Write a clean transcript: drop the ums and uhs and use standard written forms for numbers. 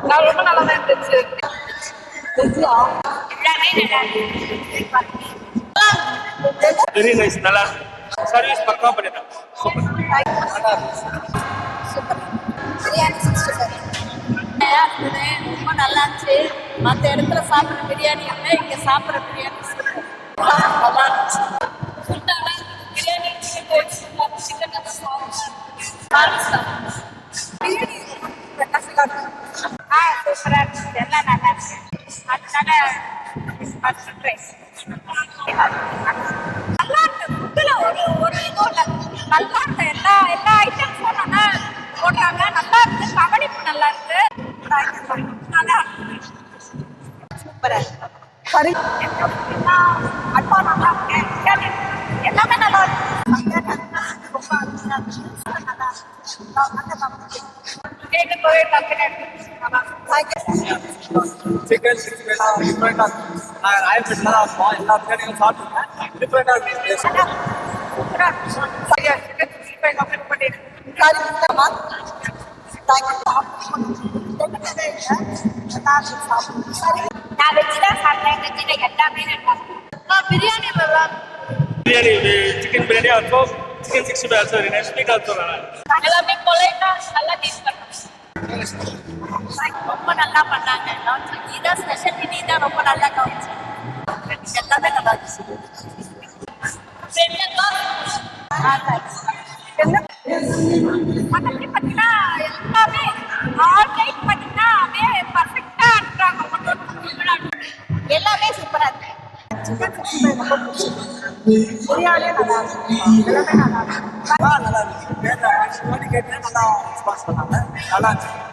நான் ரொம்ப நல்லா தான் இருந்துச்சு. எல்லாமே நல்லா இருக்கு. Very nice. நல்லா சர்வீஸ் பக்கா பண்ணிட்டாங்க. சூப்பர். பிரியாணி 65 இருந்தது, ரொம்ப நல்லா இருந்துச்சு. மற்ற இடத்துல சாப்பிட்ற பிரியாணி இல்லை, இங்கே சாப்பிட்ற பிரியாணி சூப்பர். நல்லா இருந்துச்சு. ஃபுட்டாக பிரியாணி சிக்கன் சிக்கன் நல்லா பிரியாணி பிரகாசமாக இருக்கும். சூப்பராக இருந்துச்சு. எல்லாம் நல்லா இருக்கு. அதனால ஃபர்ஸ்ட் ப்ரைஸ் நல்லா இருக்கு. ஃபுட்டில் ஒரு இதுவும் இல்லை, நல்லா இருக்கு. எல்லா ஐட்டம்ஸும் நல்லா போடுறாங்க. நல்லா இருக்கு. கவனிப்பு நல்லா இருக்கு. நல்லா இருக்கு. சூப்பராக இருக்கு. சரி, அல்வா நல்லா இருக்கு. பிரியாணி எல்லாமே நல்லா இருக்கு. ரொம்ப அருமையாக இருக்கு. நல்லா இருக்கு. கேட்டு போய் டக்குன்னு சிக்கன் 65 டிஃப்ரெண்டாக இருக்கும். நான் ராயப்பேட்டில் தான் இருப்போம். எல்லா பிரியாணியும் சாப்பிட்டுருக்கேன். டிஃப்ரெண்டாக இருக்கும். சூப்பராக இருக்கு. சரியா சிக்கன் 65 கம்ப்ளீட் பண்ணிடுறேன். சரி, இல்லைம்மா. சரி, நான் வெஜ் தான் சாப்பிட்டேன். வெஜ்ஜில் எல்லாமே நல்லா இருக்கு. பிரியாணி நல்லா biryani chicken biryani also chicken 65 also very nice. Sweet also நல்லா. எல்லாமே பொலைட்டா நல்லா டேஸ்ட் பண்ணாங்க. ரொம்ப நல்லா பண்ணாங்க. நீதான் ஸ்பெஷல், நீதான் ரொம்ப நல்லா கவனிச்சு. எல்லாமே நல்லா இருந்துச்சு. மற்றபடி பார்த்தீங்கன்னா எல்லாமே ஆன்லைன் பார்த்தீங்கன்னா அப்படியே பர்ஃபெக்டாக அனுப்புறாங்க. எல்லாமே சூப்பராக இருக்கு. சிக்கன் 65 ரொம்ப பிடிச்சிருக்கு. பிரியாணியே நல்லா இருக்கு. எல்லாமே நல்லா இருக்கு. நல்லா இருந்துச்சு. கேட்டேன் நல்லா ரெஸ்பான்ஸ் பண்ணாங்க. நல்லா இருந்துச்சு.